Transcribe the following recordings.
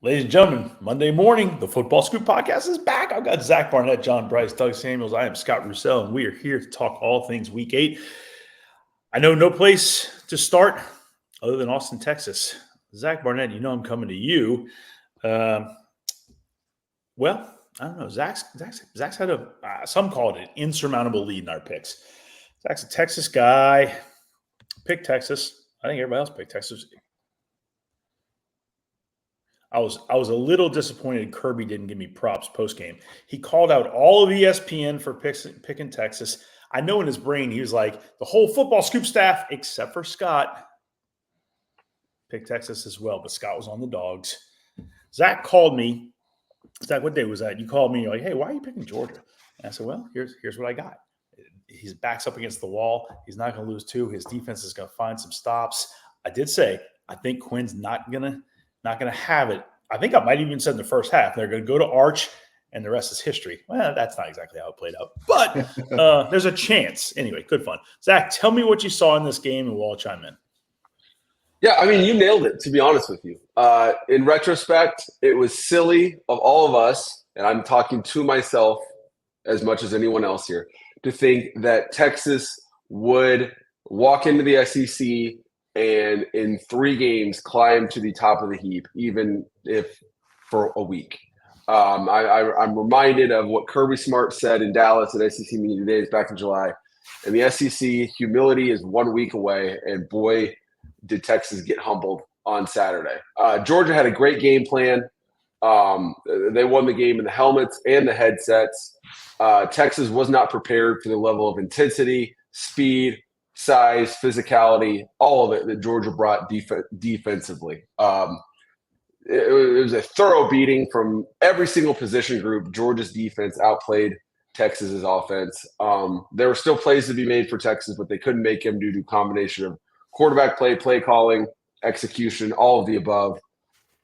Ladies and gentlemen, Monday morning, the Football Scoop Podcast is back. I've got Zach Barnett, John Bryce, Doug Samuels. I am Scott Roussel, and we are here to talk all things Week 8. I know no place to start other than Austin, Texas. Zach Barnett, you know I'm coming to you. Well, I don't know. Zach's had some call it an insurmountable lead in our picks. Zach's a Texas guy. Picked Texas. I think everybody else picked Texas. I was a little disappointed Kirby didn't give me props post-game. He called out all of ESPN for picking Texas. I know in his brain he was like, the whole Football Scoop staff, except for Scott, picked Texas as well, but Scott was on the dogs. Zach called me. Zach, what day was that? You called me. You're like, hey, why are you picking Georgia? And I said, well, here's what I got. His back's up against the wall. He's not going to lose two. His defense is going to find some stops. I did say, I think Quinn's not going to have it. I think I might even said in the first half, they're going to go to Arch, and the rest is history. Well, that's not exactly how it played out, but there's a chance. Anyway, good fun. Zach, tell me what you saw in this game, and we'll all chime in. Yeah, I mean, you nailed it, to be honest with you. In retrospect, it was silly of all of us, and I'm talking to myself as much as anyone else here, to think that Texas would walk into the SEC and in 3 games climb to the top of the heap, even if for a week. I'm reminded of what Kirby Smart said in Dallas at SEC Media Days back in July. And the SEC, humility is 1 week away, and boy, did Texas get humbled on Saturday. Georgia had a great game plan. They won the game in the helmets and the headsets. Texas was not prepared for the level of intensity, speed, size, physicality, all of it that Georgia brought defensively. It was a thorough beating from every single position group. Georgia's defense outplayed Texas's offense. There were still plays to be made for Texas, but they couldn't make them due to a combination of quarterback play calling, execution, all of the above.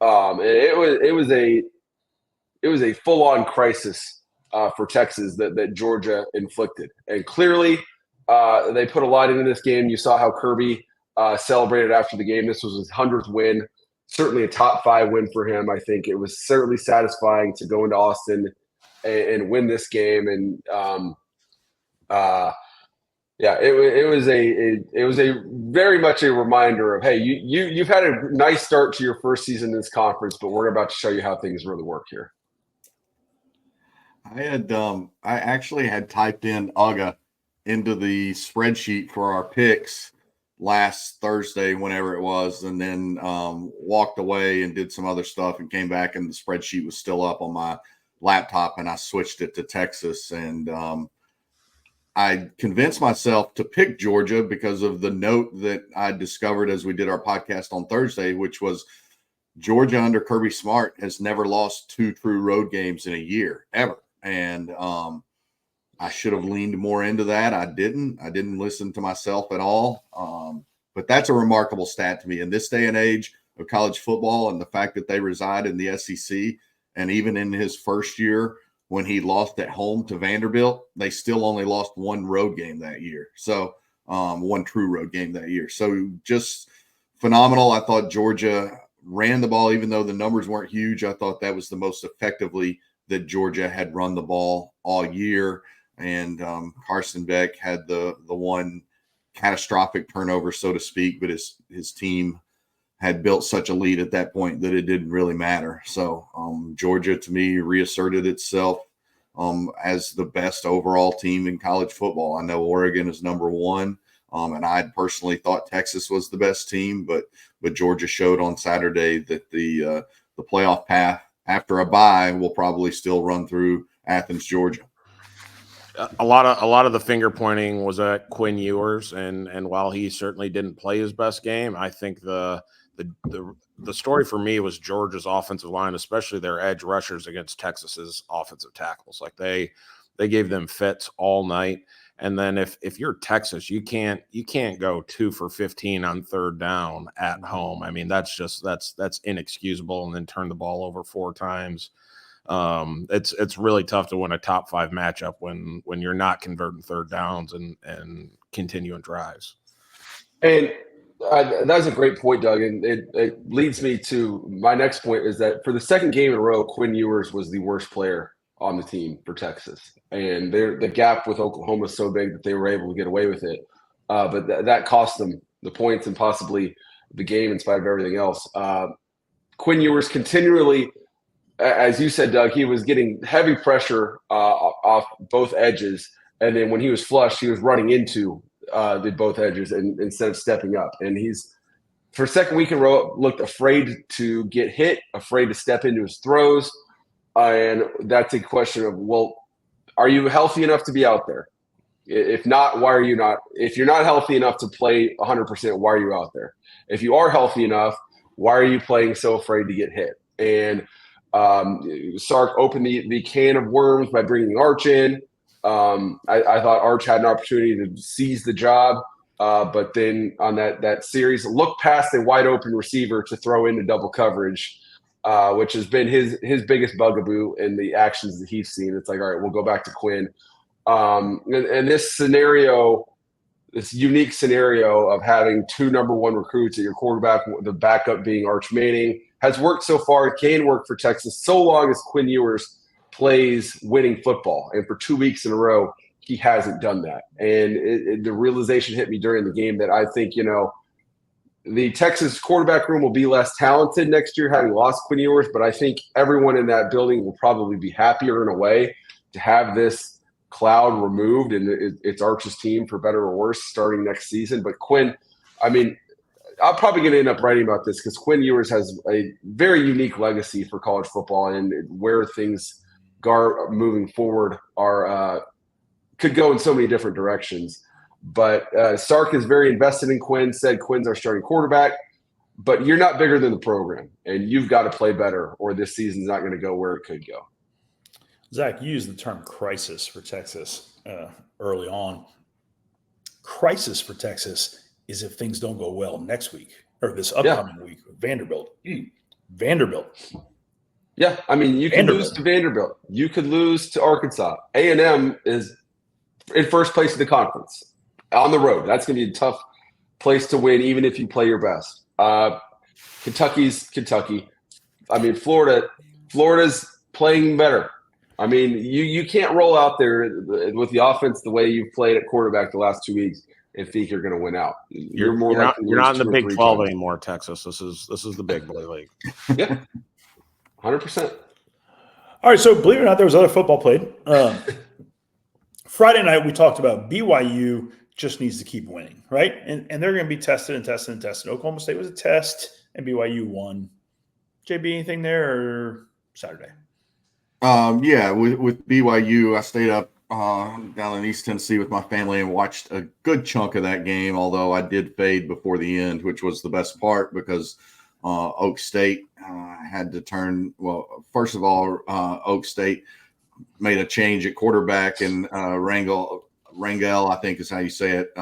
And it was a full-on crisis for Texas that Georgia inflicted. And clearly, they put a lot into this game. You saw how Kirby celebrated after the game. This was his 100th win, certainly a top 5 win for him. I think it was certainly satisfying to go into Austin and win this game. And it was a very much a reminder of, hey, you've had a nice start to your first season in this conference, but we're about to show you how things really work here. I actually had typed in UGA into the spreadsheet for our picks last Thursday, whenever it was, and then walked away and did some other stuff and came back, and the spreadsheet was still up on my laptop, and I switched it to Texas. And I convinced myself to pick Georgia because of the note that I discovered as we did our podcast on Thursday, which was Georgia under Kirby Smart has never lost 2 true road games in a year, ever. And I should have leaned more into that. I didn't listen to myself at all. But that's a remarkable stat to me in this day and age of college football, and the fact that they reside in the SEC. And even in his first year, when he lost at home to Vanderbilt, they still only lost 1 road game that year. So 1 true road game that year. So just phenomenal. I thought Georgia ran the ball, even though the numbers weren't huge. I thought that was the most effectively that Georgia had run the ball all year. And Carson Beck had the one catastrophic turnover, so to speak, but his team had built such a lead at that point that it didn't really matter. So Georgia, to me, reasserted itself as the best overall team in college football. I know Oregon is number 1, and I personally thought Texas was the best team, but Georgia showed on Saturday that the playoff path after a bye will probably still run through Athens, Georgia. A lot of the finger pointing was at Quinn Ewers, and while he certainly didn't play his best game, I think the story for me was Georgia's offensive line, especially their edge rushers against Texas's offensive tackles. Like they gave them fits all night. And then if you're Texas, you can't go 2 for 15 on 3rd down at home. I mean, that's inexcusable. And then turn the ball over 4 times. It's really tough to win a top 5 matchup when you're not converting 3rd downs and continuing drives. And That's a great point, Doug, and it leads me to my next point is that for the second game in a row, Quinn Ewers was the worst player on the team for Texas, and the gap with Oklahoma is so big that they were able to get away with it, but that cost them the points and possibly the game in spite of everything else. Quinn Ewers continually, as you said, Doug, he was getting heavy pressure off both edges, and then when he was flushed, he was running into the both edges and instead of stepping up. And he's for second week in a row looked afraid to get hit, afraid to step into his throws, and that's a question of, well, are you healthy enough to be out there? If not, why are you not? If you're not healthy enough to play 100%, why are you out there? If you are healthy enough, why are you playing so afraid to get hit? And Sark opened the can of worms by bringing Arch in. I thought Arch had an opportunity to seize the job, but then on that series, look past a wide open receiver to throw into double coverage, which has been his biggest bugaboo in the actions that he's seen. It's like, all right, we'll go back to Quinn. And this scenario, this unique scenario of having two number one recruits at your quarterback, the backup being Arch Manning, has worked so far. It can work for Texas so long as Quinn Ewers plays winning football. And for 2 weeks in a row, he hasn't done that. And the realization hit me during the game that I think, the Texas quarterback room will be less talented next year having lost Quinn Ewers, but I think everyone in that building will probably be happier in a way to have this cloud removed and it's Arch's team for better or worse starting next season. But Quinn, I'm probably going to end up writing about this because Quinn Ewers has a very unique legacy for college football, and where things moving forward are could go in so many different directions. But Sark is very invested in Quinn, said Quinn's our starting quarterback, but you're not bigger than the program, and you've got to play better or this season's not going to go where it could go. Zach, you used the term crisis for Texas early on. Crisis for Texas is if things don't go well next week or this upcoming week. Vanderbilt. Vanderbilt. Yeah, you can lose to Vanderbilt. You could lose to Arkansas. A&M is in first place in the conference on the road. That's going to be a tough place to win, even if you play your best. Kentucky's Kentucky. Florida's playing better. You can't roll out there with the offense the way you've played at quarterback the last 2 weeks and think you're going to win out. You're not in the Big 12 anymore, Texas. This is the big boy league. Yeah, 100%. All right, so believe it or not, there was other football played. Friday night, we talked about BYU just needs to keep winning, right? And they're going to be tested and tested and tested. Oklahoma State was a test, and BYU won. JB, anything there or Saturday? Yeah, with BYU, I stayed up down in East Tennessee with my family and watched a good chunk of that game, although I did fade before the end, which was the best part because Oak State had to turn – well, first of all, Oak State made a change at quarterback, and Rangel, I think is how you say it,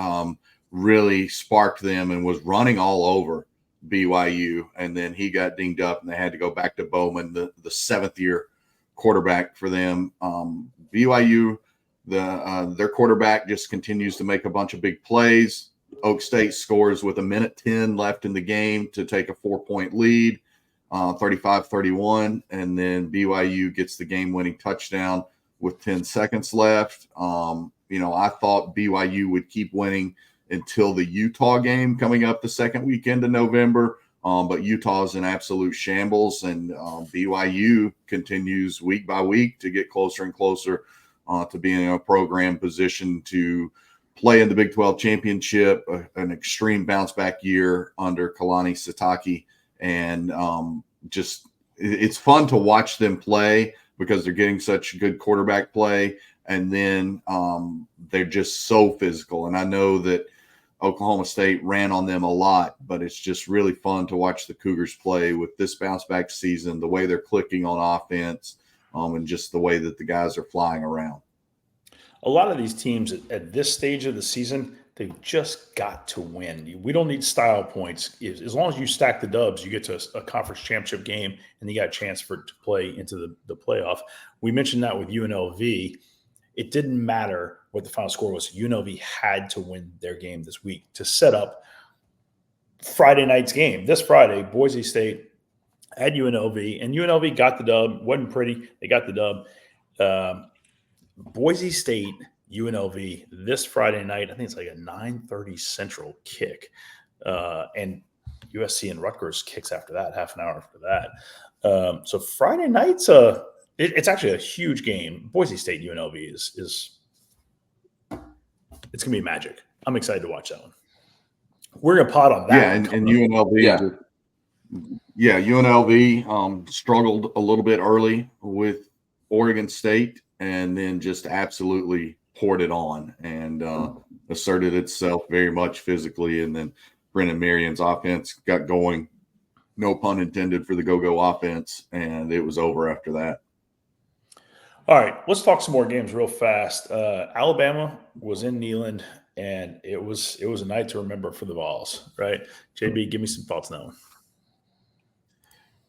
really sparked them and was running all over BYU, and then he got dinged up, and they had to go back to Bowman, the seventh-year quarterback for them. BYU, their quarterback just continues to make a bunch of big plays. Oak State scores with 1:10 left in the game to take a 4-point lead, 35-31, and then BYU gets the game-winning touchdown with 10 seconds left. I thought BYU would keep winning until the Utah game coming up the second weekend of November. But Utah is in absolute shambles, and BYU continues week by week to get closer and closer to being in a program position to play in the Big 12 championship, an extreme bounce back year under Kalani Sitake. And it's fun to watch them play because they're getting such good quarterback play. And then they're just so physical. And I know that Oklahoma State ran on them a lot, but it's just really fun to watch the Cougars play with this bounce back season, the way they're clicking on offense, and just the way that the guys are flying around. A lot of these teams at this stage of the season, they've just got to win. We don't need style points. As long as you stack the dubs, you get to a conference championship game and you got a chance to play into the playoff. We mentioned that with UNLV. It didn't matter what the final score was. UNLV had to win their game this week to set up Friday night's game. This Friday, Boise State at UNLV, and UNLV got the dub. Wasn't pretty. They got the dub. Boise State, UNLV this Friday night. I think it's like a 9:30 Central kick, and USC and Rutgers kicks after that, half an hour after that. So Friday night's it's actually a huge game. Boise State UNLV is it's gonna be magic. I'm excited to watch that one. We're gonna pot on that. Yeah, and UNLV. Yeah, UNLV struggled a little bit early with Oregon State, and then just absolutely poured it on and asserted itself very much physically. And then Brennan Marion's offense got going, no pun intended for the go-go offense, and it was over after that. All right, let's talk some more games real fast. Alabama was in Neyland, and it was a night to remember for the Vols, right? JB, give me some thoughts on that one.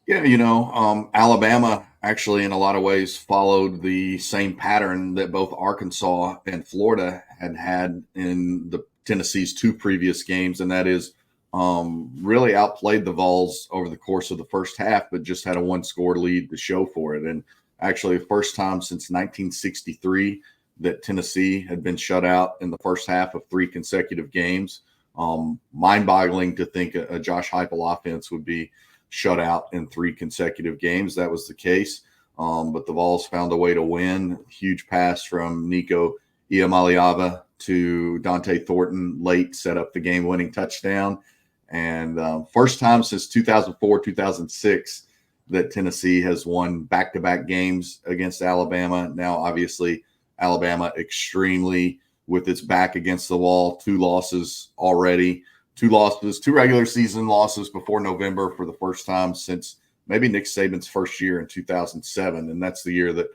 Yeah, Alabama actually in a lot of ways followed the same pattern that both Arkansas and Florida had in the Tennessee's two previous games, and that is really outplayed the Vols over the course of the first half, but just had a one-score lead to show for it. And actually the first time since 1963 that Tennessee had been shut out in the first half of three consecutive games. Mind-boggling to think a Josh Heupel offense would be shut out in three consecutive games. That was the case. But the Vols found a way to win. Huge pass from Nico Iamaleava to Dante Thornton late set up the game-winning touchdown. And first time since 2004, 2006 that Tennessee has won back-to-back games against Alabama. Now, obviously, Alabama extremely with its back against the wall. Two losses already. Two regular season losses before November for the first time since maybe Nick Saban's first year in 2007. And that's the year that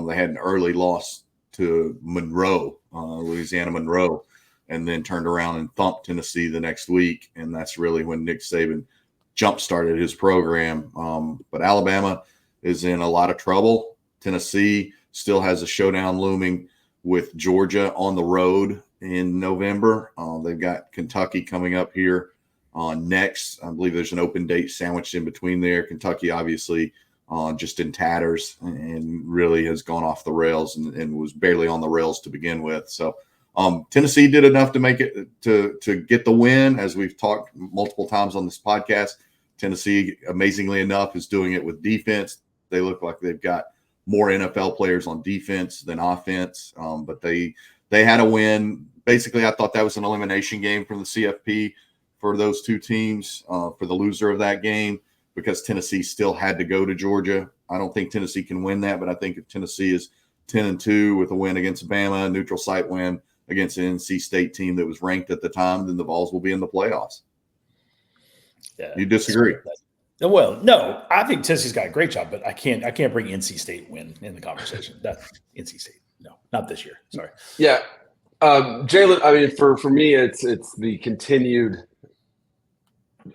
they had an early loss to Monroe, Louisiana Monroe, and then turned around and thumped Tennessee the next week. And that's really when Nick Saban jump-started his program. But Alabama is in a lot of trouble. Tennessee still has a showdown looming with Georgia on the road in November. They've got Kentucky coming up here next. I believe there's an open date sandwiched in between there. Kentucky obviously just in tatters and really has gone off the rails and was barely on the rails to begin with. So Tennessee did enough to make it to get the win. As we've talked multiple times on this podcast, Tennessee, amazingly enough, is doing it with defense. They look like they've got more NFL players on defense than offense, but they had a win. Basically, I thought that was an elimination game from the CFP for those two teams, for the loser of that game, because Tennessee still had to go to Georgia. I don't think Tennessee can win that, but I think if Tennessee is 10-2 with a win against Bama, a neutral site win against an NC State team that was ranked at the time, then the Vols will be in the playoffs. Yeah, you disagree? Well, no, I think Tennessee's got a great job, but I can't bring NC State win in the conversation. That's NC State. No, not this year. Sorry. Yeah. Jalen, I mean, for me, it's the continued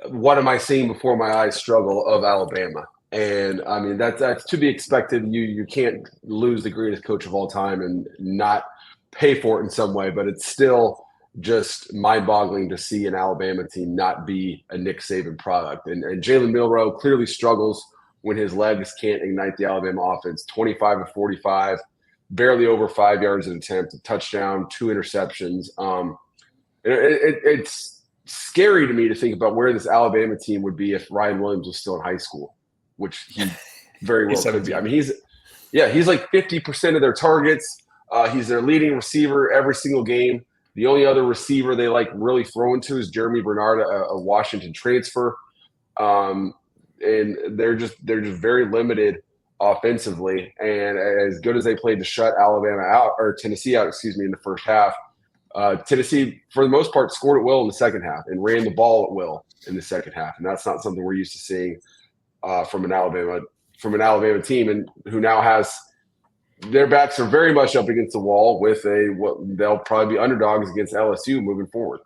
what am I seeing before my eyes struggle of Alabama. And I mean, that's to be expected. You can't lose the greatest coach of all time and not pay for it in some way, but it's still just mind-boggling to see an Alabama team not be a Nick Saban product. And Jalen Milroe clearly struggles when his legs can't ignite the Alabama offense. 25 of 45, barely over 5 yards an attempt, a touchdown, 2 interceptions. It's scary to me to think about where this Alabama team would be if Ryan Williams was still in high school, which he very well could be. I mean, he's like 50% of their targets. He's their leading receiver every single game. The only other receiver they like really throwing to is Jeremy Bernard, a Washington transfer. And they're just very limited offensively. And as good as they played to shut Tennessee out, in the first half, Tennessee, for the most part, scored at will in the second half and ran the ball at will in the second half. And that's not something we're used to seeing from an Alabama team, and who now has their backs are very much up against the wall with they'll probably be underdogs against LSU moving forward.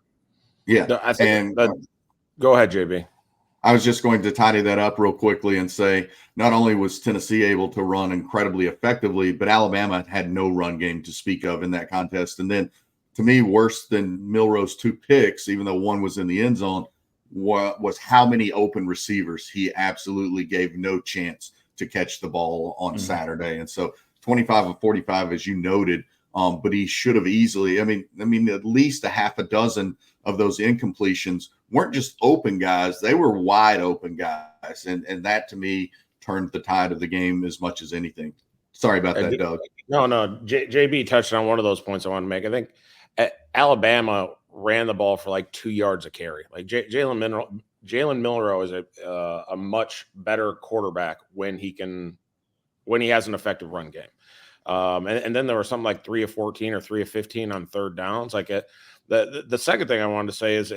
Yeah, I think go ahead, JB. I was just going to tidy that up real quickly and say not only was Tennessee able to run incredibly effectively, but Alabama had no run game to speak of in that contest. And then, to me, worse than Milroe's 2 picks, even though one was in the end zone, was how many open receivers he absolutely gave no chance to catch the ball on Saturday. And so 25 of 45, as you noted, but he should have easily, I mean, at least a half a dozen of those incompletions weren't just open guys. They were wide open guys. And that to me turned the tide of the game as much as anything. Sorry about that, Doug. No. JB touched on one of those points I want to make. I think Alabama ran the ball for like 2 yards a carry. Like Jalen Milroe is a much better quarterback when he has an effective run game. And then there was something like 3 of 14 or 3 of 15 on third downs. Like the second thing I wanted to say is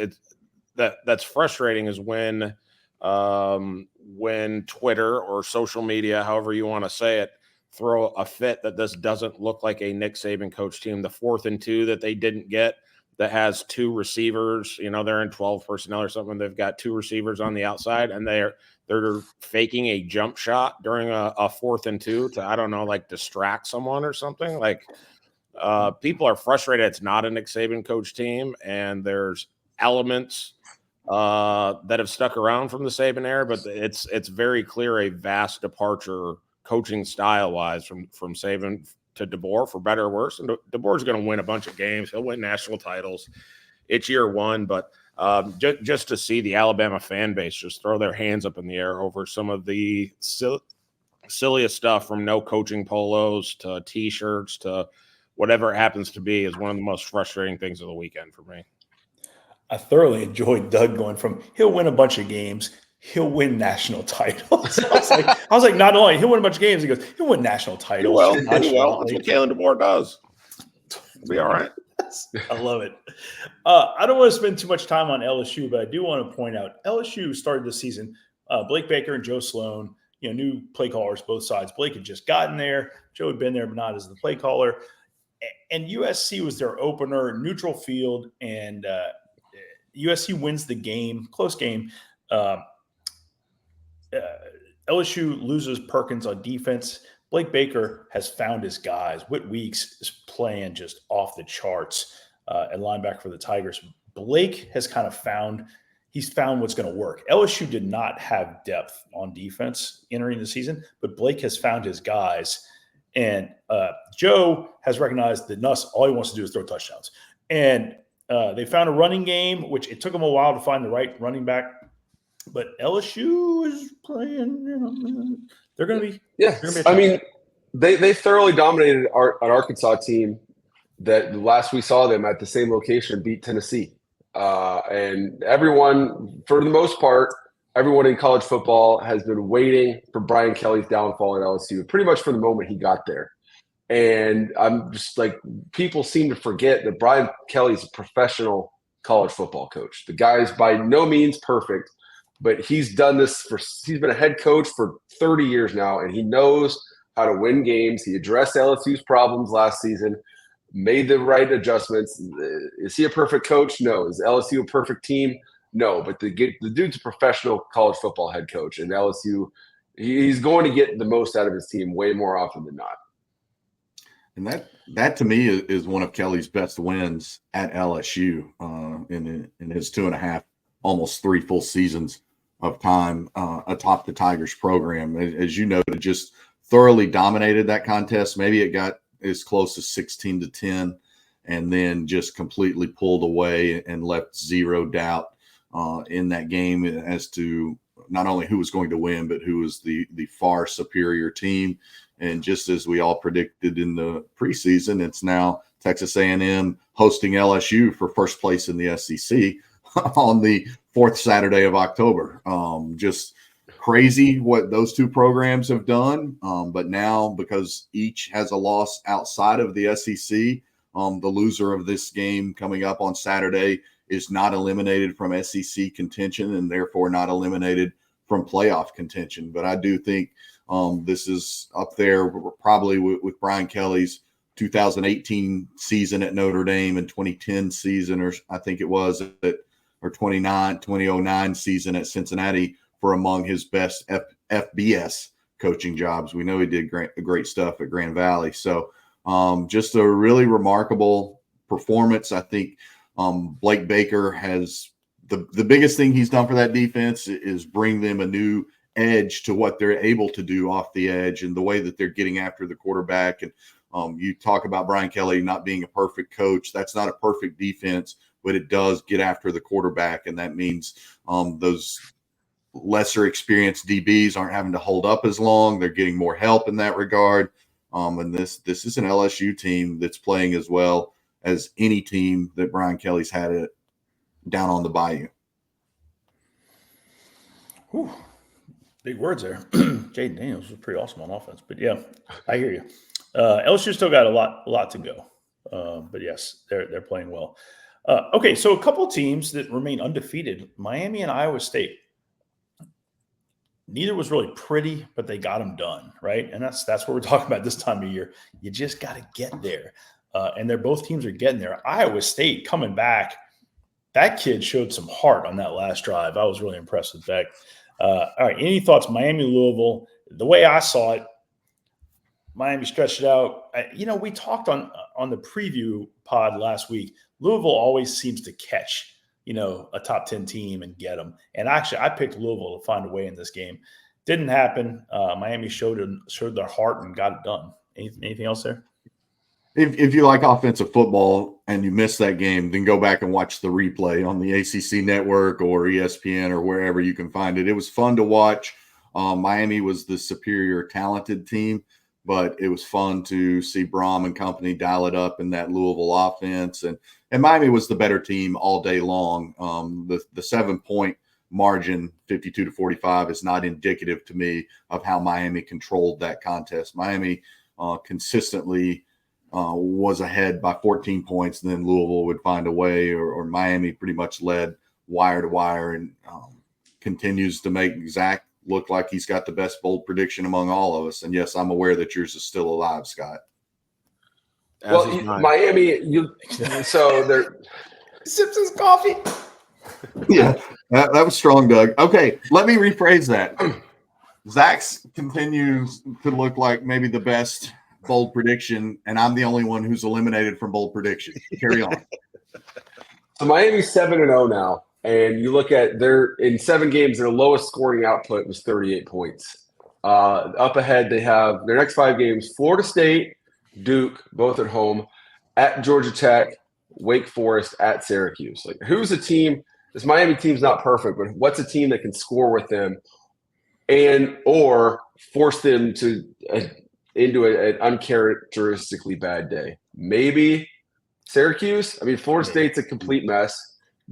that's frustrating is when Twitter or social media, however you want to say it, throw a fit that this doesn't look like a Nick Saban coach team. The 4th and 2 that they didn't get that has 2 receivers, they're in 12 personnel or something. They've got 2 receivers on the outside and they're faking a jump shot during a 4th and 2 to, I don't know, like distract someone or something. Like people are frustrated. It's not a Nick Saban coach team. And there's elements that have stuck around from the Saban era, but it's very clear a vast departure coaching style wise from Saban to DeBoer, for better or worse. And DeBoer's going to win a bunch of games. He'll win national titles. It's year 1, but just to see the Alabama fan base just throw their hands up in the air over some of the silliest stuff, from no coaching polos to T-shirts to whatever it happens to be, is one of the most frustrating things of the weekend for me. I thoroughly enjoyed Doug going from he'll win a bunch of games, he'll win national titles. I was like, not only he'll win a bunch of games, he goes, he'll win national titles. Well, that's what Kalen DeBoer does. It'll be all right. I love it. I don't want to spend too much time on LSU, but I do want to point out LSU started the season. Blake Baker and Joe Sloan, new play callers, both sides. Blake had just gotten there. Joe had been there, but not as the play caller. And USC was their opener, neutral field, and USC wins the game, close game. LSU loses Perkins on defense. Blake Baker has found his guys. Whit Weeks is playing just off the charts at linebacker for the Tigers. Blake has kind of found what's going to work. LSU did not have depth on defense entering the season, but Blake has found his guys. And Joe has recognized that Nuss, all he wants to do is throw touchdowns. And they found a running game, which it took them a while to find the right running back. But LSU is playing, they're going to be. Yeah, I mean, they thoroughly dominated an Arkansas team that the last we saw them at the same location beat Tennessee. And everyone, for the most part, everyone in college football has been waiting for Brian Kelly's downfall at LSU pretty much from the moment he got there. And I'm just like, people seem to forget that Brian Kelly's a professional college football coach. The guy's by no means perfect, but he's done this he's been a head coach for 30 years now, and he knows how to win games. He addressed LSU's problems last season, made the right adjustments. Is he a perfect coach? No. Is LSU a perfect team? No. But the dude's a professional college football head coach, and LSU, he's going to get the most out of his team way more often than not. And that to me is one of Kelly's best wins at LSU in his 2.5, almost 3 full seasons of time atop the Tigers program. As you noted, just thoroughly dominated that contest. Maybe it got as close as 16-10, and then just completely pulled away and left zero doubt in that game as to not only who was going to win, but who was the far superior team. And just as we all predicted in the preseason, it's now Texas A&M hosting LSU for first place in the SEC on the 4th Saturday of October. Just crazy what those two programs have done. But now, because each has a loss outside of the SEC, the loser of this game coming up on Saturday is not eliminated from SEC contention and therefore not eliminated from playoff contention. But I do think this is up there probably with Brian Kelly's 2018 season at Notre Dame and 2010 season, or I think it was, or 2009 season at Cincinnati, for among his best FBS coaching jobs. We know he did great stuff at Grand Valley. So just a really remarkable performance. I think Blake Baker has the biggest thing he's done for that defense is bring them a new edge to what they're able to do off the edge and the way that they're getting after the quarterback. And you talk about Brian Kelly not being a perfect coach. That's not a perfect defense, but it does get after the quarterback. And that means those lesser experienced DBs aren't having to hold up as long. They're getting more help in that regard. And this is an LSU team that's playing as well as any team that Brian Kelly's had it down on the Bayou. Whew. Big words there. Jaden Daniels was pretty awesome on offense. But, yeah, I hear you. LSU still got a lot to go. But, yes, they're playing well. Okay, so a couple of teams that remain undefeated, Miami and Iowa State. Neither was really pretty, but they got them done, right? And that's what we're talking about this time of year. You just got to get there. And both teams are getting there. Iowa State coming back. That kid showed some heart on that last drive. I was really impressed with that. All right, any thoughts? Miami, Louisville. The way I saw it, Miami stretched it out. We talked on the preview pod last week. Louisville always seems to catch, a top 10 team and get them. And actually, I picked Louisville to find a way in this game. Didn't happen. Miami showed their heart and got it done. Anything else there? If you like offensive football and you missed that game, then go back and watch the replay on the ACC network or ESPN or wherever you can find it. It was fun to watch. Miami was the superior talented team, but it was fun to see Braum and company dial it up in that Louisville offense. And Miami was the better team all day long. The 7-point margin, 52-45, is not indicative to me of how Miami controlled that contest. Miami consistently was ahead by 14 points, and then Louisville would find a way, or Miami pretty much led wire to wire, and continues to make Zach look like he's got the best bold prediction among all of us. And yes, I'm aware that yours is still alive, Scott. Well, Miami, so they're sips his coffee. Yeah, that was strong, Doug. Okay, let me rephrase that. Zach's continues to look like maybe the best bold prediction, and I'm the only one who's eliminated from bold prediction. Carry on. So Miami's 7-0 now, and you look at in 7 games, their lowest scoring output was 38 points. Up ahead, they have their next 5 games: Florida State, Duke, both at home, at Georgia Tech, Wake Forest, at Syracuse. Like, who's a team? This Miami team's not perfect, but what's a team that can score with them and or force them to into an uncharacteristically bad day? Maybe Syracuse. I mean, Florida State's a complete mess.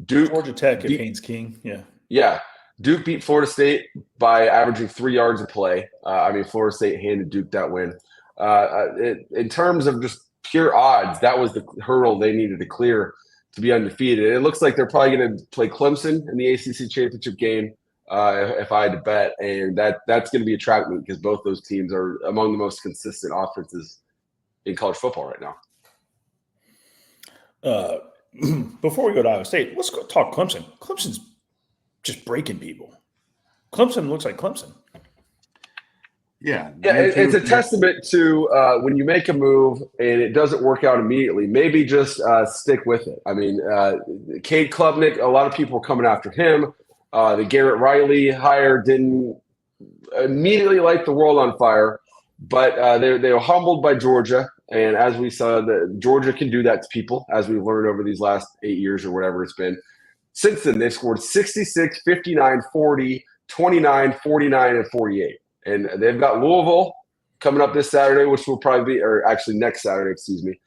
Duke, Georgia Tech at Haynes King. Yeah. Duke beat Florida State by averaging 3 yards a play. Florida State handed Duke that win. In terms of just pure odds, that was the hurdle they needed to clear to be undefeated. It looks like they're probably going to play Clemson in the ACC championship game, if I had to bet, and that's going to be a track meet because both those teams are among the most consistent offenses in college football right now. Before we go to Iowa State, let's go talk Clemson. Clemson's just breaking people. Clemson looks like Clemson. Yeah, it's a testament to when you make a move and it doesn't work out immediately, maybe just stick with it. I mean, Cade Klubnik, a lot of people were coming after him. The Garrett Riley hire didn't immediately light the world on fire, but they were humbled by Georgia. And as we saw, Georgia can do that to people, as we've learned over these last 8 years or whatever it's been. Since then, they've scored 66, 59, 40, 29, 49, and 48. And they've got Louisville coming up this Saturday, which will probably be – or actually next Saturday, excuse me.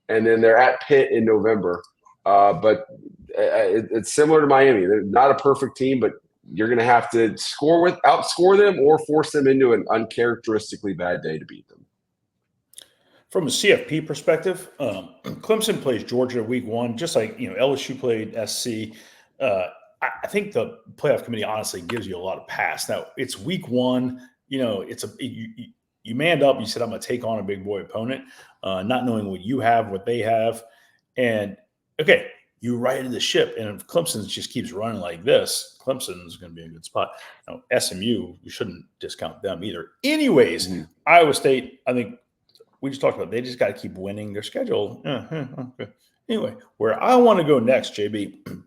And then they're at Pitt in November. But it's similar to Miami. They're not a perfect team, but you're going to have to outscore them or force them into an uncharacteristically bad day to beat them. From a CFP perspective, Clemson plays Georgia week 1, just like LSU played SC. I think the playoff committee honestly gives you a lot of pass. Now it's week 1. You manned up. You said I'm going to take on a big boy opponent, not knowing what you have, what they have, and okay, you righted the ship. And if Clemson just keeps running like this, Clemson's going to be a good spot. Now SMU, you shouldn't discount them either. Anyways, Iowa State, I think. We just talked about they just got to keep winning their schedule. Okay. Anyway, where I want to go next, JB,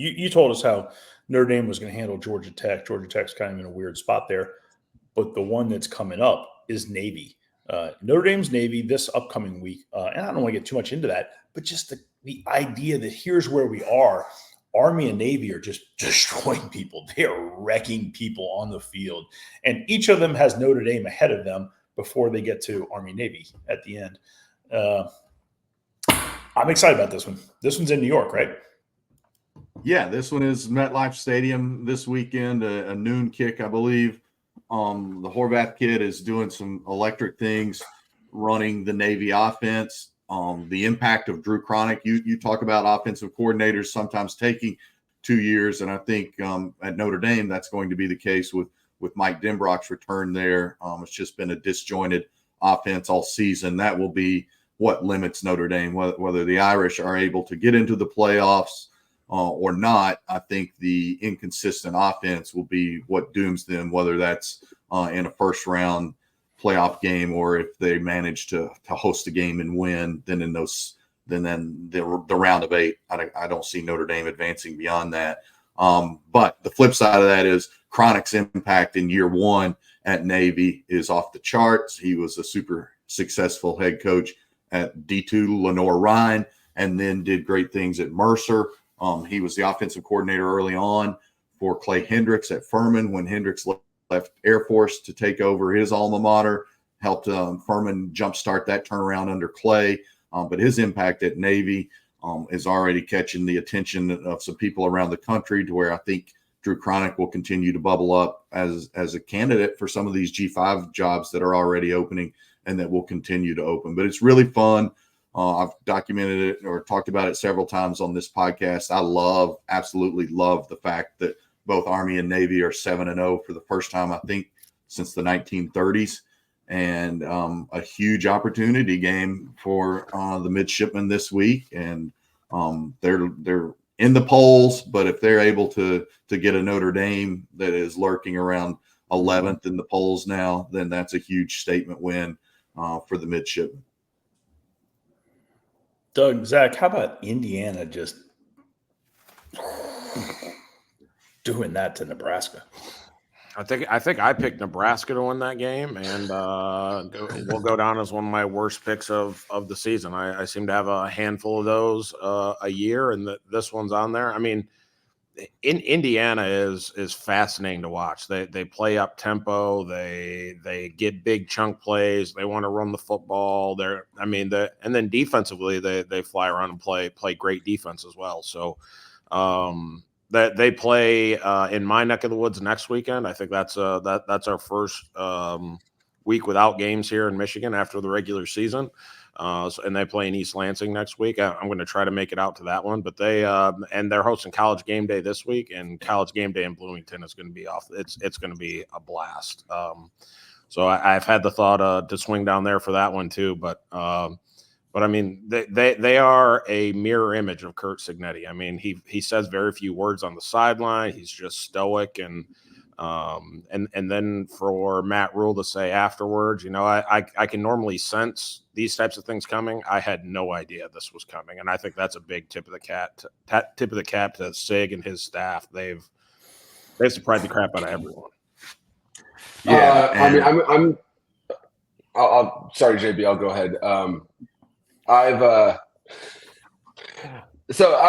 You told us how Notre Dame was going to handle Georgia Tech. Georgia Tech's kind of in a weird spot there. But the one that's coming up is Navy. Notre Dame's Navy this upcoming week. And I don't want to get too much into that, but just the idea that here's where we are. Army and Navy are just destroying people. They are wrecking people on the field. And each of them has Notre Dame ahead of them before they get to Army Navy at the end. I'm excited about this one. This one's in New York, right? Yeah, this one is MetLife Stadium this weekend, a noon kick, I believe. The Horvath kid is doing some electric things, running the Navy offense. The impact of Drew Cronick. You talk about offensive coordinators sometimes taking 2 years, and I think at Notre Dame that's going to be the case with Mike Denbrock's return there. It's just been a disjointed offense all season. That will be what limits Notre Dame, whether the Irish are able to get into the playoffs or not. I think the inconsistent offense will be what dooms them, whether that's in a first round playoff game or if they manage to host a game and win. Then the round of 8, I don't see Notre Dame advancing beyond that. But the flip side of that is Cronick's impact in year 1 at Navy is off the charts. He was a super successful head coach at D2 Lenoir-Rhyne and then did great things at Mercer. He was the offensive coordinator early on for Clay Hendricks at Furman when Hendricks left Air Force to take over his alma mater, helped Furman jumpstart that turnaround under Clay. But his impact at Navy is already catching the attention of some people around the country to where I think Drew Cronick will continue to bubble up as a candidate for some of these G5 jobs that are already opening and that will continue to open. But it's really fun. I've documented it or talked about it several times on this podcast. I absolutely love the fact that both Army and Navy are 7-0 for the first time, I think, since the 1930s, and a huge opportunity game for the midshipmen this week. And they're in the polls, but if they're able to get a Notre Dame that is lurking around 11th in the polls now, then that's a huge statement win for the midshipmen. Doug, Zach, how about Indiana just doing that to Nebraska? I think I picked Nebraska to win that game, and will go down as one of my worst picks of the season. I seem to have a handful of those a year, and this one's on there. I mean, in Indiana is fascinating to watch. They play up tempo. They get big chunk plays. They want to run the football. And then defensively they fly around and play great defense as well. So that they play in my neck of the woods next weekend. I think that's our first week without games here in Michigan after the regular season. And they play in East Lansing next week. I'm going to try to make it out to that one, but they're hosting College Game Day this week, and College Game Day in Bloomington is going to be off. It's going to be a blast. So I've had the thought to swing down there for that one too, but I mean, they are a mirror image of Kurt Signetti. I mean, he says very few words on the sideline. He's just stoic, and then for Matt Rule to say afterwards, I can normally sense these types of things coming. I had no idea this was coming, and I think that's a big tip of the cap to Sig and his staff. They've surprised the crap out of everyone. Yeah, I'm sorry, JB. I'll go ahead. So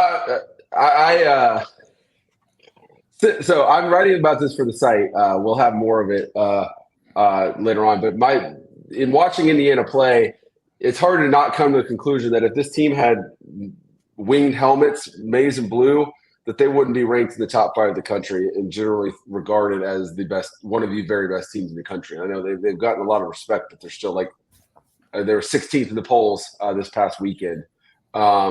I'm writing about this for the site. We'll have more of it later on. But in watching Indiana play, it's hard to not come to the conclusion that if this team had winged helmets, maize and blue, that they wouldn't be ranked in the top 5 of the country and generally regarded as one of the very best teams in the country. I know they've gotten a lot of respect, but they're still they were 16th in the polls this past weekend. I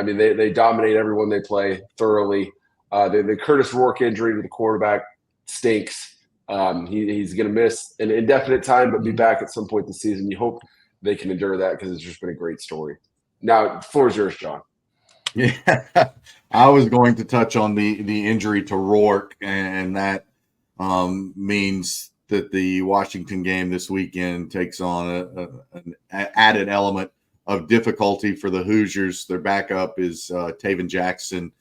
mean, they dominate everyone they play thoroughly. The Curtis Rourke injury to the quarterback stinks. He's going to miss an indefinite time, but be back at some point this season. You hope they can endure that because it's just been a great story. Now, the floor is yours, John. Yeah, I was going to touch on the injury to Rourke, and that means that the Washington game this weekend takes on an added element of difficulty for the Hoosiers. Their backup is Taven Jackson,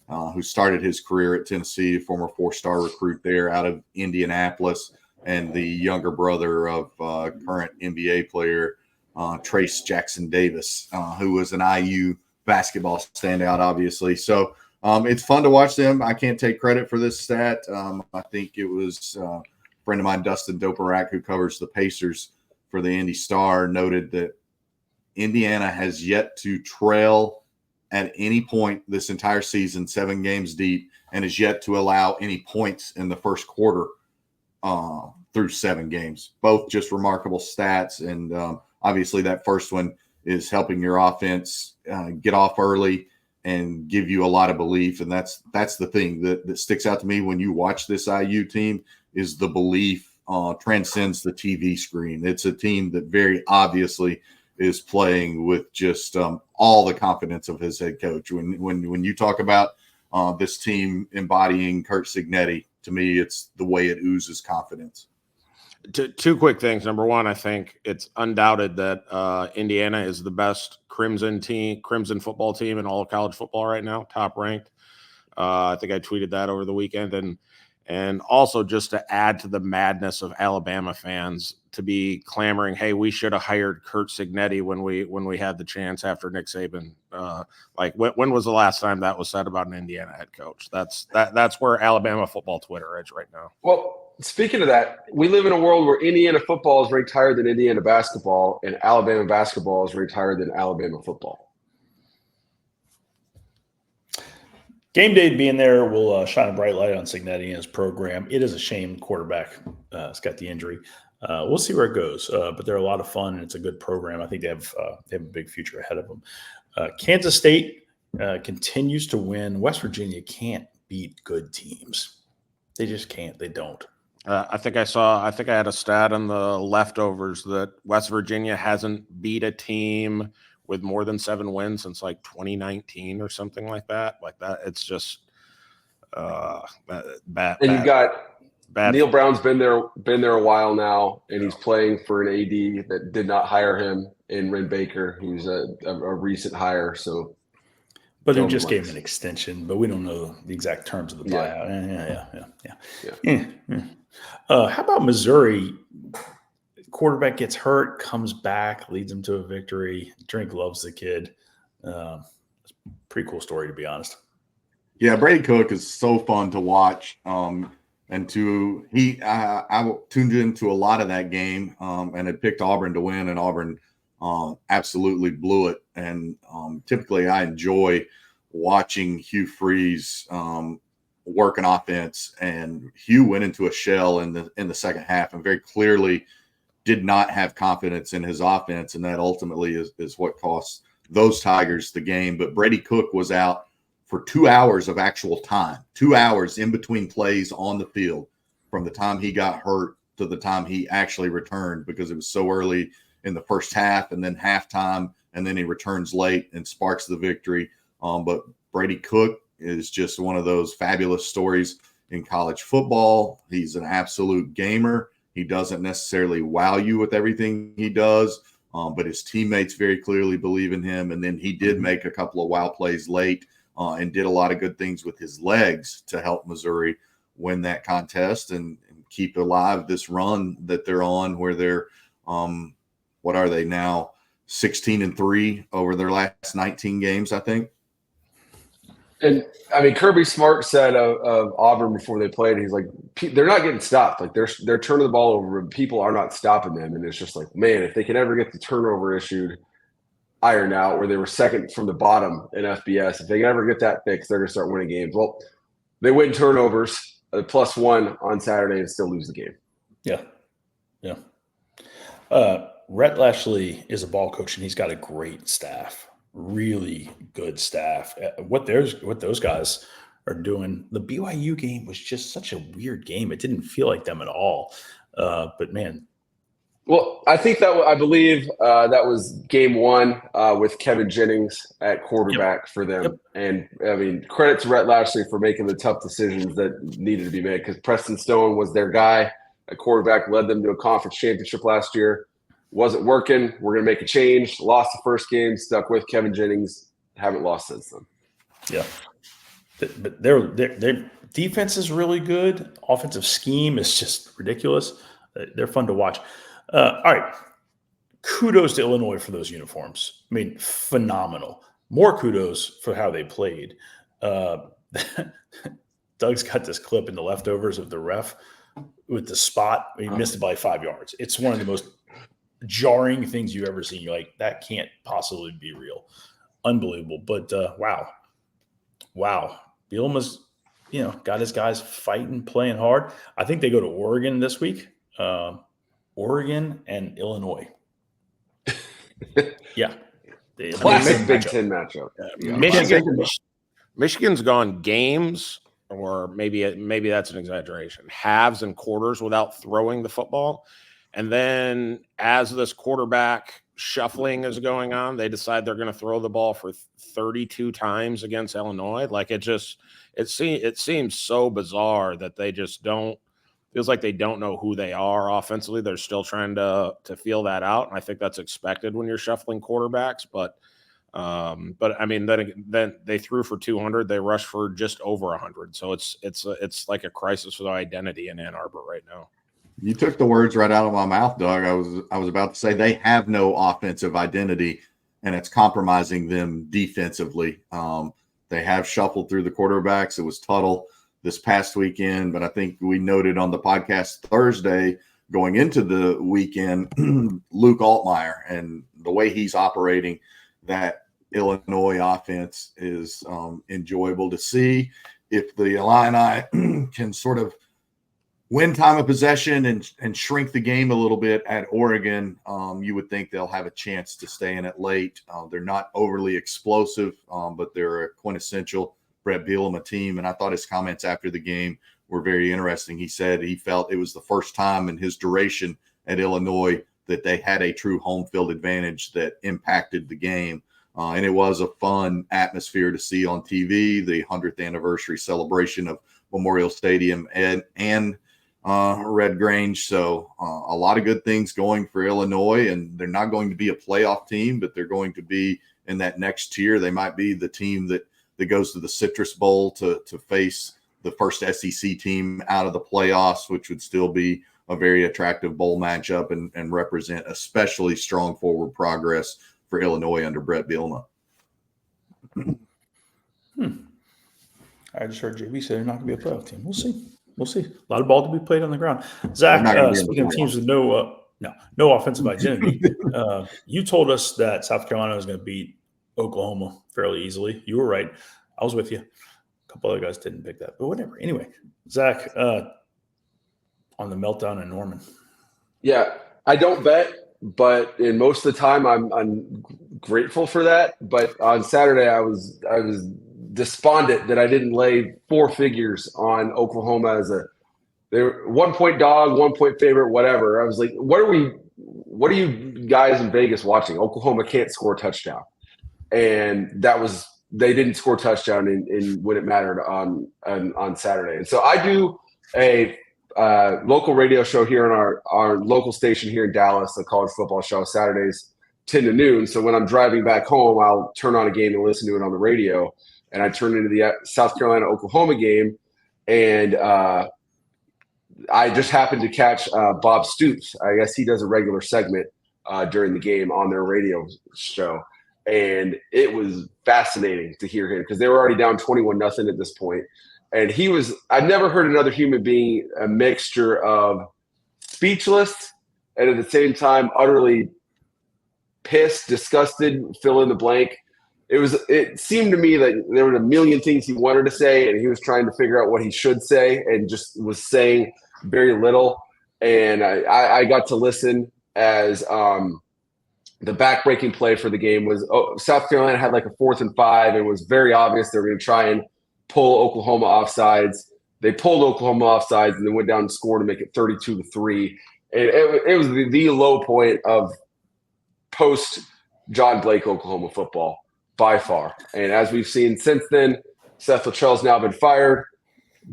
who started his career at Tennessee, former 4-star recruit there out of Indianapolis, and the younger brother of current NBA player Trace Jackson Davis, who was an IU basketball standout, obviously. So it's fun to watch them. I can't take credit for this stat. I think it was a friend of mine, Dustin Doperak, who covers the Pacers for the Indy Star, noted that Indiana has yet to trail at any point this entire season, 7 games deep, and is yet to allow any points in the first quarter through 7 games. Both just remarkable stats. And obviously that first one is helping your offense get off early and give you a lot of belief. And that's the thing that sticks out to me when you watch this IU team is the belief transcends the TV screen. It's a team that very obviously is playing with just all the confidence of his head coach. When you talk about this team embodying Kurt Cignetti, to me, it's the way it oozes confidence. Two quick things. Number one, I think it's undoubted that Indiana is the best Crimson football team in all of college football right now, top ranked. I think I tweeted that over the weekend. And also just to add to the madness of Alabama fans to be clamoring, hey, we should have hired Kurt Cignetti when we had the chance after Nick Saban. When was the last time that was said about an Indiana head coach? That's where Alabama football Twitter is right now. Well, speaking of that, we live in a world where Indiana football is ranked higher than Indiana basketball, and Alabama basketball is ranked higher than Alabama football. Game day being there will shine a bright light on Cignetti and his program. It is a shame quarterback has got the injury. We'll see where it goes, but they're a lot of fun, and it's a good program. I think they have a big future ahead of them. Kansas State continues to win. West Virginia can't beat good teams. They just can't. They don't. I think I had a stat on the leftovers that West Virginia hasn't beat a team with more than 7 wins since like 2019 or something like that. It's just bad. And you've got bad. Neil Brown's been there a while now, and he's playing for an AD that did not hire him in Ren Baker, who's a recent hire. So, but who just gave him an extension, but we don't know the exact terms of the buyout. Yeah. How about Missouri? Quarterback gets hurt, comes back, leads them to a victory. Drink loves the kid. Pretty cool story, to be honest. Yeah, Brady Cook is so fun to watch. I tuned into a lot of that game and had picked Auburn to win, and Auburn absolutely blew it. And typically I enjoy watching Hugh Freeze work an offense, and Hugh went into a shell in the second half and very clearly did not have confidence in his offense, and that ultimately is what cost those Tigers the game. But Brady Cook was out for 2 hours of actual time, 2 hours in between plays on the field from the time he got hurt to the time he actually returned, because it was so early in the first half and then halftime, and then he returns late and sparks the victory. But Brady Cook is just one of those fabulous stories in college football. He's an absolute gamer. He doesn't necessarily wow you with everything he does, but his teammates very clearly believe in him. And then he did make a couple of wow plays late and did a lot of good things with his legs to help Missouri win that contest and keep alive this run that they're on, where they're, what are they now, 16-3 over their last 19 games, I think. And I mean, Kirby Smart said of Auburn before they played, he's like, they're not getting stopped. Like they're turning the ball over, and people are not stopping them. And it's just like, man, if they can ever get the turnover issue ironed out, where they were second from the bottom in FBS, if they can ever get that fixed, they're going to start winning games. Well, they win turnovers, +1 on Saturday, and still lose the game. Yeah. Rhett Lashley is a ball coach, and he's got a great staff. Really good staff. What those guys are doing. The BYU game was just such a weird game. It didn't feel like them at all. But man. Well, I think I believe that was game 1 with Kevin Jennings at quarterback for them. Yep. And I mean, credit to Rhett Lashley for making the tough decisions that needed to be made, because Preston Stone was their guy at quarterback, led them to a conference championship last year. Wasn't working. We're going to make a change. Lost the first game, stuck with Kevin Jennings. Haven't lost since then. Yeah. but their defense is really good. Offensive scheme is just ridiculous. They're fun to watch. All right. Kudos to Illinois for those uniforms. I mean, phenomenal. More kudos for how they played. Doug's got this clip in the leftovers of the ref with the spot. He missed it by 5 yards. It's one of the most jarring things you've ever seen. You're like, that can't possibly be real. Unbelievable. But wow. Bielema's, got his guys fighting, playing hard. I think they go to Oregon this week. Oregon and Illinois. Yeah. Classic Big Ten matchup. Michigan's gone games, or maybe that's an exaggeration, halves and quarters without throwing the football. And then as this quarterback shuffling is going on, they decide they're going to throw the ball for 32 times against Illinois. Like it seems so bizarre that they just don't. Feels like they don't know who they are offensively. They're still trying to feel that out, and I think that's expected when you're shuffling quarterbacks. But I mean, then they threw for 200. They rushed for just over 100. So it's like a crisis with identity in Ann Arbor right now. You took the words right out of my mouth, Doug. I was about to say they have no offensive identity, and it's compromising them defensively. They have shuffled through the quarterbacks. It was Tuttle this past weekend, but I think we noted on the podcast Thursday going into the weekend, Luke Altmaier and the way he's operating that Illinois offense is enjoyable to see. If the Illini can sort of win time of possession and shrink the game a little bit at Oregon, you would think they'll have a chance to stay in it late. They're not overly explosive, but they're a quintessential Brett Bielema team, and I thought his comments after the game were very interesting. He said he felt it was the first time in his duration at Illinois that they had a true home field advantage that impacted the game. And it was a fun atmosphere to see on TV, the 100th anniversary celebration of Memorial Stadium and Red Grange. So a lot of good things going for Illinois, and they're not going to be a playoff team, but they're going to be in that next tier. They might be the team that goes to the Citrus Bowl to face the first SEC team out of the playoffs, which would still be a very attractive bowl matchup and represent especially strong forward progress for Illinois under Brett Bielema. I just heard JB say they're not going to be a playoff team. We'll see. A lot of ball to be played on the ground. Zach, speaking of teams with no offensive identity, you told us that South Carolina was going to beat Oklahoma fairly easily. You were right. I was with you. A couple other guys didn't pick that, but whatever. Anyway, Zach, on the meltdown in Norman. Yeah, I don't bet, but in most of the time I'm grateful for that. But on Saturday I was despondent that I didn't lay four figures on Oklahoma as they were 1 point dog, 1 point favorite, whatever. I was like, what are you guys in Vegas watching? Oklahoma can't score a touchdown. And they didn't score a touchdown in when it mattered on Saturday. And so I do a local radio show here on our local station here in Dallas, the college football show, Saturdays 10 to noon. So when I'm driving back home, I'll turn on a game and listen to it on the radio. And I turned into the South Carolina-Oklahoma game, and I just happened to catch Bob Stoops. I guess he does a regular segment during the game on their radio show. And it was fascinating to hear him because they were already down 21-0 at this point. And I've never heard another human being a mixture of speechless and at the same time utterly pissed, disgusted, fill in the blank. It seemed to me that there were a million things he wanted to say, and he was trying to figure out what he should say and just was saying very little. And I got to listen as the backbreaking play for the game was South Carolina had like a 4th and 5. It was very obvious they were going to try and pull Oklahoma offsides. They pulled Oklahoma offsides and then went down and scored to make it 32-3. It was the low point of post John Blake Oklahoma football by far. And as we've seen since then, Seth Luttrell's now been fired.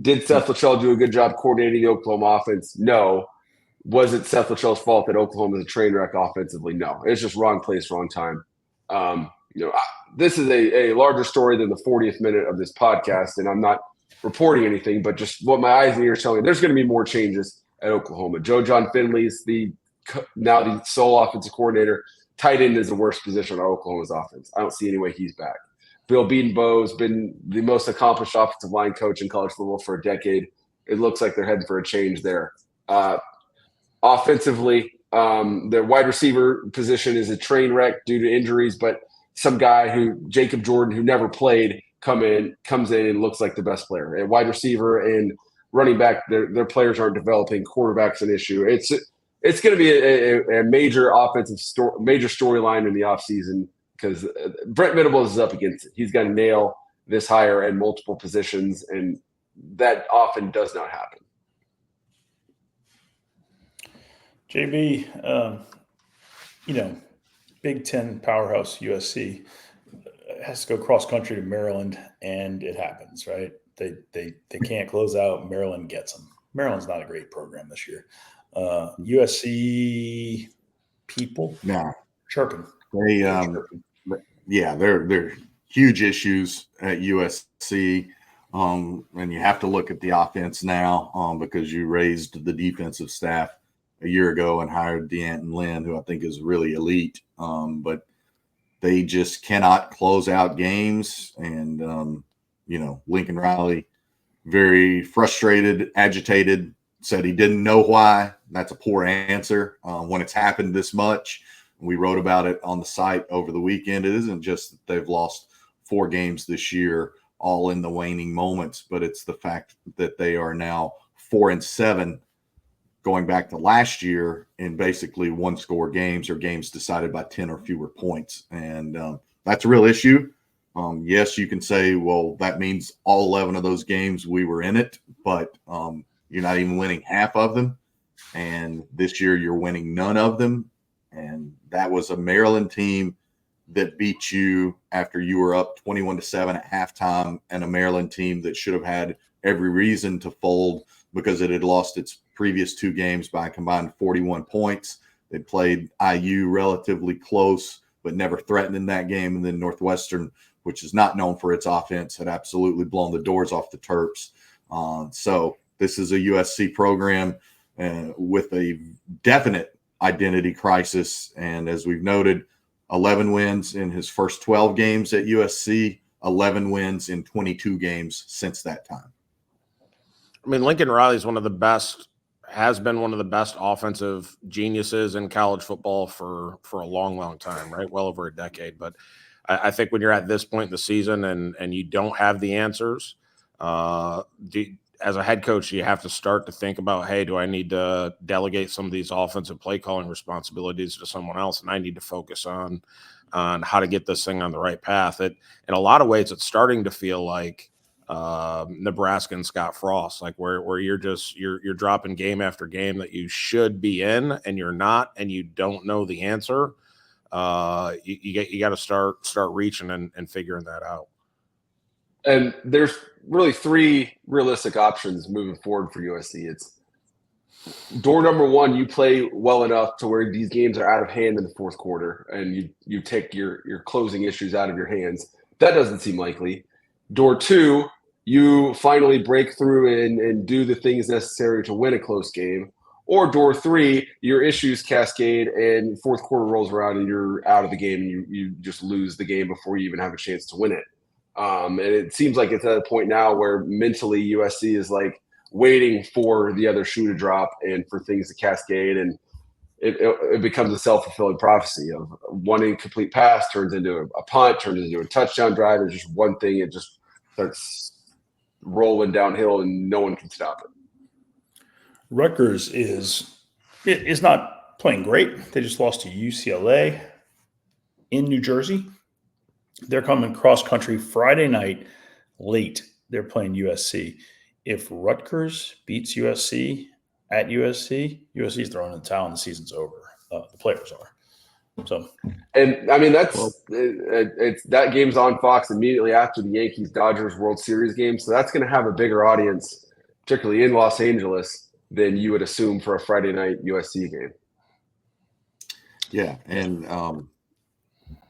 Did Seth Luttrell do a good job coordinating the Oklahoma offense? No. Was it Seth Luttrell's fault that Oklahoma is a train wreck offensively? No. It's just wrong place, wrong time. this is a larger story than the 40th minute of this podcast, and I'm not reporting anything, but just what my eyes and ears tell me. There's going to be more changes at Oklahoma. Joe John Finley's now the sole offensive coordinator. Tight end is the worst position on Oklahoma's offense. I don't see any way he's back. Bill Bedenbaugh's been the most accomplished offensive line coach in college football for a decade. It looks like they're heading for a change there. Offensively, their wide receiver position is a train wreck due to injuries, but some guy Jacob Jordan, who never played, comes in and looks like the best player. At wide receiver and running back, their players aren't developing. Quarterback's an issue. It's going to be a major offensive major storyline in the offseason because Brent Venables is up against it. He's got to nail this hire at multiple positions, and that often does not happen. JB, Big Ten powerhouse USC has to go cross country to Maryland, and it happens, right? They can't close out. Maryland gets them. Maryland's not a great program this year. USC people, chirping. They're huge issues at USC. And you have to look at the offense now because you raised the defensive staff a year ago and hired DeAnton Lynn, who I think is really elite. But they just cannot close out games. And, Lincoln Riley, very frustrated, agitated, said he didn't know why. That's a poor answer when it's happened this much. We wrote about it on the site over the weekend. It isn't just that they've lost 4 games this year, all in the waning moments, but it's the fact that they are now 4-7 going back to last year in basically one-score games or games decided by 10 or fewer points. And that's a real issue. Yes, you can say, well, that means all 11 of those games we were in it, but you're not even winning half of them. And this year you're winning none of them. And that was a Maryland team that beat you after you were up 21-7 at halftime, and a Maryland team that should have had every reason to fold because it had lost its previous 2 games by a combined 41 points. They played IU relatively close, but never threatened in that game. And then Northwestern, which is not known for its offense, had absolutely blown the doors off the Terps. So this is a USC program with a definite identity crisis. And as we've noted, 11 wins in his first 12 games at USC, 11 wins in 22 games since that time. I mean, Lincoln Riley is has been one of the best offensive geniuses in college football for a long, long time, right? Well over a decade. But I think when you're at this point in the season and you don't have the answers, as a head coach, you have to start to think about, hey, do I need to delegate some of these offensive play calling responsibilities to someone else? And I need to focus on how to get this thing on the right path. In a lot of ways, it's starting to feel like Nebraska and Scott Frost, like where you're dropping game after game that you should be in and you're not, and you don't know the answer. You got to start reaching and figuring that out. And there's really 3 realistic options moving forward for USC. It's door number 1, you play well enough to where these games are out of hand in the fourth quarter and you take your closing issues out of your hands. That doesn't seem likely. Door 2, you finally break through and do the things necessary to win a close game. Or door 3, your issues cascade and fourth quarter rolls around and you're out of the game and you just lose the game before you even have a chance to win it. And it seems like it's at a point now where mentally USC is like waiting for the other shoe to drop and for things to cascade, and it becomes a self-fulfilling prophecy of one incomplete pass turns into a punt, turns into a touchdown drive. It's just one thing. It just starts rolling downhill and no one can stop it. Rutgers is not playing great. They just lost to UCLA in New Jersey. They're coming cross-country Friday night late. They're playing USC. If Rutgers beats USC at USC, USC is throwing in the towel and the season's over. The players are. So, and I mean that game's on Fox immediately after the Yankees-Dodgers World Series game, so that's going to have a bigger audience, particularly in Los Angeles, than you would assume for a Friday night USC game. Yeah, and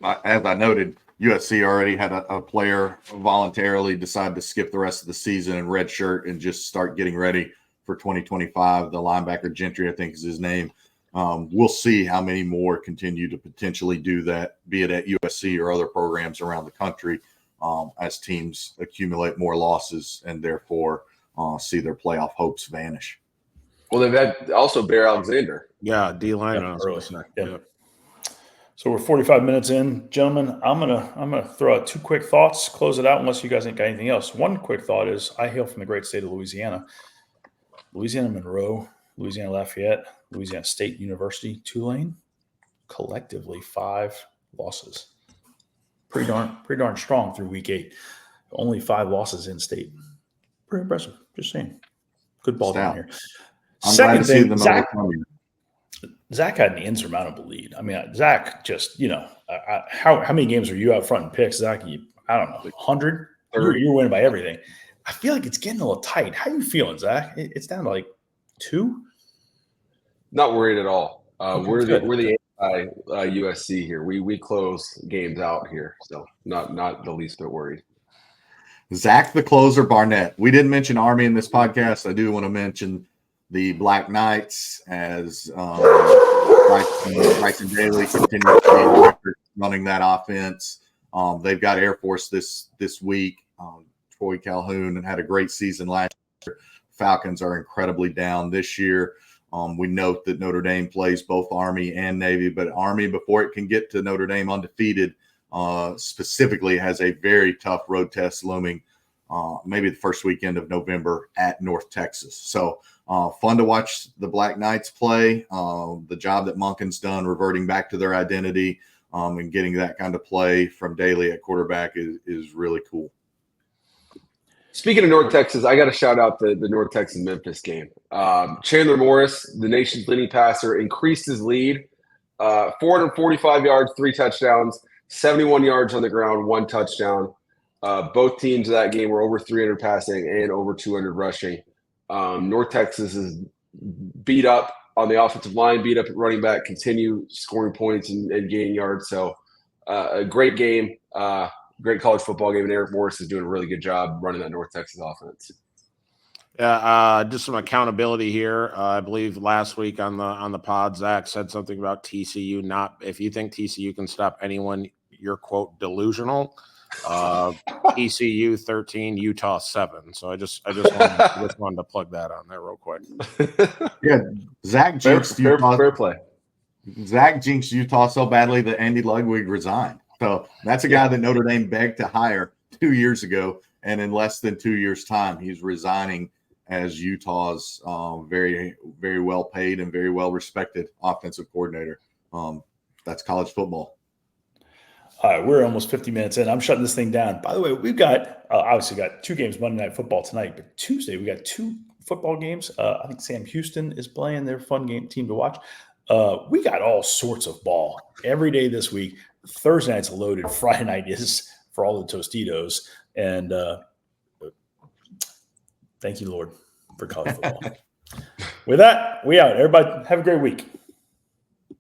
as I noted, USC already had a player voluntarily decide to skip the rest of the season and redshirt and just start getting ready for 2025. The linebacker Gentry, I think is his name. We'll see how many more continue to potentially do that, be it at USC or other programs around the country, as teams accumulate more losses and therefore see their playoff hopes vanish. Well, they've had also Bear Alexander. Yeah, D-line. Yeah. So we're 45 minutes in, gentlemen. I'm gonna throw out two quick thoughts, close it out, unless you guys ain't got anything else. One quick thought is I hail from the great state of Louisiana. Louisiana Monroe, Louisiana Lafayette, Louisiana State University, Tulane, collectively 5 losses. Pretty darn strong through week 8. Only 5 losses in state. Pretty impressive. Just saying. Good ball down here. I'm glad to see them Zach had an insurmountable lead. I mean, Zach just, how many games are you out front in picks, Zach? I don't know, 100? You're winning by everything. I feel like it's getting a little tight. How you feeling, Zach? It's down to like 2? Not worried at all. Okay, we're the USC here. We close games out here, so not the least bit worried. Zach the closer, Barnett. We didn't mention Army in this podcast. I do want to mention the Black Knights as Bryson Daly continues to be running that offense. They've got Air Force this week. Troy Calhoun had a great season last year. Falcons are incredibly down this year. We note that Notre Dame plays both Army and Navy, but Army, before it can get to Notre Dame undefeated, specifically has a very tough road test looming, maybe the first weekend of November at North Texas. So fun to watch the Black Knights play. The job that Monken's done reverting back to their identity and getting that kind of play from Daly at quarterback is really cool. Speaking of North Texas, I got to shout out the North Texas-Memphis game. Chandler Morris, the nation's leading passer, increased his lead. 445 yards, 3 touchdowns, 71 yards on the ground, 1 touchdown. Both teams of that game were over 300 passing and over 200 rushing. North Texas is beat up on the offensive line, beat up at running back, continue scoring points and gaining yards. So a great game. Great college football game, and Eric Morris is doing a really good job running that North Texas offense. Yeah, just some accountability here. I believe last week on the pod, Zach said something about TCU. If you think TCU can stop anyone, you're quote delusional. TCU 13, Utah 7. So I just wanted to plug that on there real quick. Yeah, Zach jinxed Utah. Fair play. Zach jinxed Utah so badly that Andy Ludwig resigned. So that's a guy that Notre Dame begged to hire 2 years ago, and in less than 2 years' time, he's resigning as Utah's very, very well paid and very well respected offensive coordinator. That's college football. All right, we're almost 50 minutes in. I'm shutting this thing down. By the way, we've got obviously got 2 games Monday Night Football tonight, but Tuesday we got 2 football games. I think Sam Houston is playing. They're a fun team to watch. We got all sorts of ball every day this week. Thursday night's loaded. Friday night is for all the Tostitos. And thank you, Lord, for college football. With that, we out. Everybody have a great week.